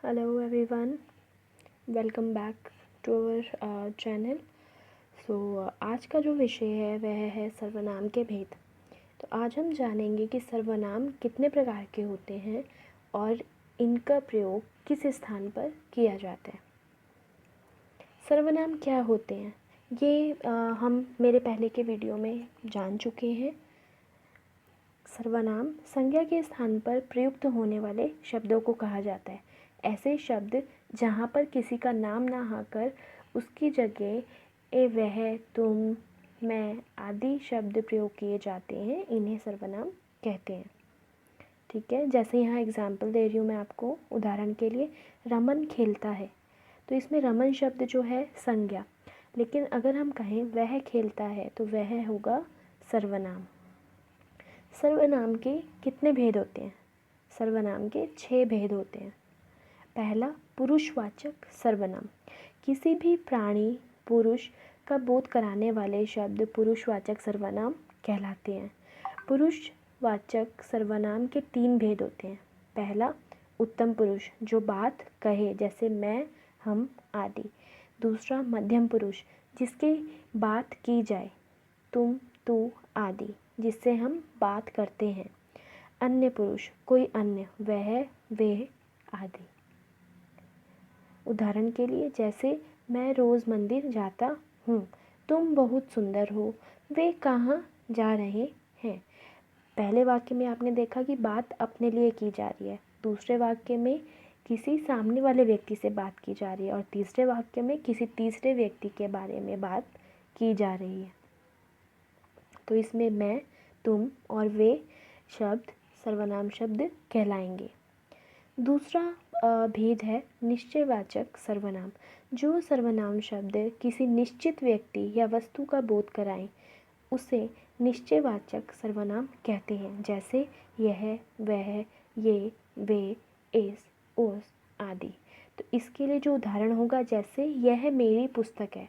Hello everyone, welcome back to our channel. आज का जो विषय है वह है सर्वनाम के भेद। तो आज हम जानेंगे कि सर्वनाम कितने प्रकार के होते हैं और इनका प्रयोग किस स्थान पर किया जाता है। सर्वनाम क्या होते हैं ये हम मेरे पहले के वीडियो में जान चुके हैं। सर्वनाम संज्ञा के स्थान पर प्रयुक्त होने वाले शब्दों को कहा जाता है। ऐसे शब्द जहाँ पर किसी का नाम ना आकर उसकी जगह वह, तुम, मैं आदि शब्द प्रयोग किए जाते हैं, इन्हें सर्वनाम कहते हैं। ठीक है, जैसे यहाँ एग्जाम्पल दे रही हूँ मैं आपको। उदाहरण के लिए रमन खेलता है, तो इसमें रमन शब्द जो है संज्ञा, लेकिन अगर हम कहें वह खेलता है तो वह होगा सर्वनाम। सर्वनाम के कितने भेद होते हैं? सर्वनाम के 6 भेद होते हैं। पहला, पुरुषवाचक सर्वनाम। किसी भी प्राणी पुरुष का बोध कराने वाले शब्द पुरुषवाचक सर्वनाम कहलाते हैं। पुरुषवाचक सर्वनाम के 3 भेद होते हैं। पहला, उत्तम पुरुष जो बात कहे, जैसे मैं, हम आदि। दूसरा, मध्यम पुरुष जिसकी बात की जाए, तुम, तू आदि, जिससे हम बात करते हैं। अन्य पुरुष कोई अन्य, वह, वे आदि। उदाहरण के लिए जैसे मैं रोज़ मंदिर जाता हूँ, तुम बहुत सुंदर हो, वे कहाँ जा रहे हैं। पहले वाक्य में आपने देखा कि बात अपने लिए की जा रही है, दूसरे वाक्य में किसी सामने वाले व्यक्ति से बात की जा रही है और तीसरे वाक्य में किसी तीसरे व्यक्ति के बारे में बात की जा रही है। तो इसमें मैं, तुम और वे शब्द सर्वनाम शब्द कहलाएंगे। दूसरा भेद है निश्चयवाचक सर्वनाम। जो सर्वनाम शब्द किसी निश्चित व्यक्ति या वस्तु का बोध कराएं, उसे निश्चयवाचक सर्वनाम कहते हैं। जैसे यह, वह, ये, वे, इस, उस आदि। तो इसके लिए जो उदाहरण होगा, जैसे यह मेरी पुस्तक है,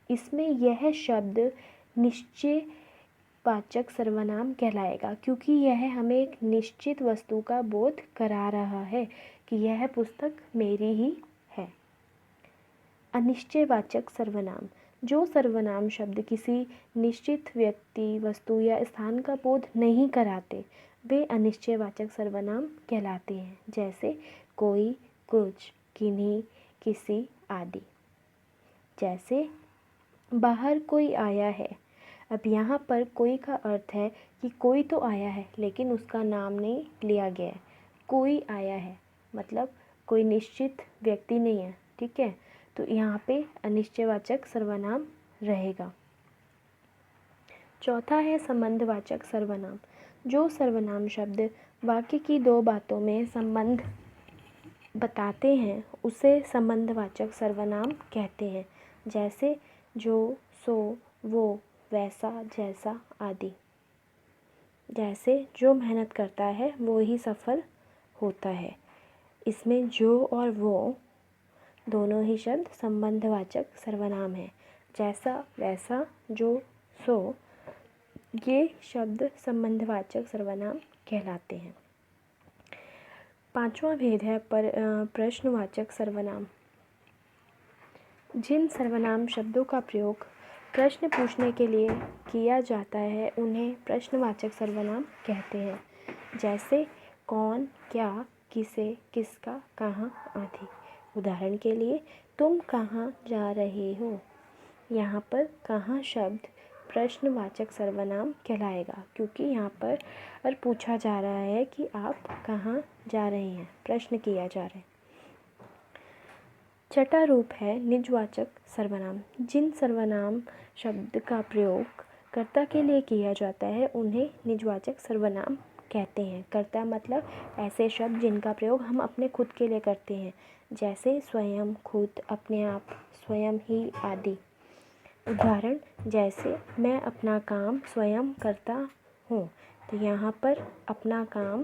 इसमें यह शब्द निश्चयवाचक सर्वनाम कहलाएगा, क्योंकि यह हमें एक निश्चित वस्तु का बोध करा रहा है कि यह पुस्तक मेरी ही है। अनिश्चयवाचक सर्वनाम। जो सर्वनाम शब्द किसी निश्चित व्यक्ति, वस्तु या स्थान का बोध नहीं कराते, वे अनिश्चयवाचक सर्वनाम कहलाते हैं। जैसे कोई, कुछ, किन्हीं, किसी आदि। जैसे बाहर कोई आया है। अब यहाँ पर कोई का अर्थ है कि कोई तो आया है लेकिन उसका नाम नहीं लिया गया है। कोई आया है मतलब कोई निश्चित व्यक्ति नहीं है। ठीक है, तो यहाँ पे अनिश्चयवाचक सर्वनाम रहेगा। चौथा है संबंधवाचक सर्वनाम। जो सर्वनाम शब्द वाक्य की 2 बातों में संबंध बताते हैं, उसे संबंधवाचक सर्वनाम कहते हैं। जैसे जो, सो, वो, वैसा, जैसा आदि। जैसे जो मेहनत करता है वो ही सफल होता है। इसमें जो और वो दोनों ही शब्द संबंधवाचक सर्वनाम हैं। जैसा, वैसा, जो, सो, ये शब्द संबंधवाचक सर्वनाम कहलाते हैं। 5वां भेद है प्रश्नवाचक सर्वनाम। जिन सर्वनाम शब्दों का प्रयोग प्रश्न पूछने के लिए किया जाता है, उन्हें प्रश्नवाचक सर्वनाम कहते हैं। जैसे कौन, क्या, किसे, किसका, कहाँ आदि। उदाहरण के लिए तुम कहाँ जा रहे हो। यहाँ पर कहाँ शब्द प्रश्नवाचक सर्वनाम कहलाएगा, क्योंकि यहाँ पर पूछा जा रहा है कि आप कहाँ जा रहे हैं, प्रश्न किया जा रहा है। छठा रूप है निजवाचक सर्वनाम। जिन सर्वनाम शब्द का प्रयोग कर्ता के लिए किया जाता है, उन्हें निजवाचक सर्वनाम कहते हैं। कर्ता मतलब ऐसे शब्द जिनका प्रयोग हम अपने खुद के लिए करते हैं। जैसे स्वयं, खुद, अपने आप, स्वयं ही आदि। उदाहरण जैसे मैं अपना काम स्वयं करता हूँ। तो यहाँ पर अपना काम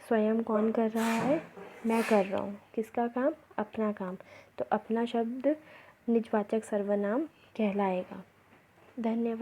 स्वयं कौन कर रहा है? मैं कर रहा हूँ। किसका काम? अपना काम। तो अपना शब्द निजवाचक सर्वनाम कहलाएगा। धन्यवाद।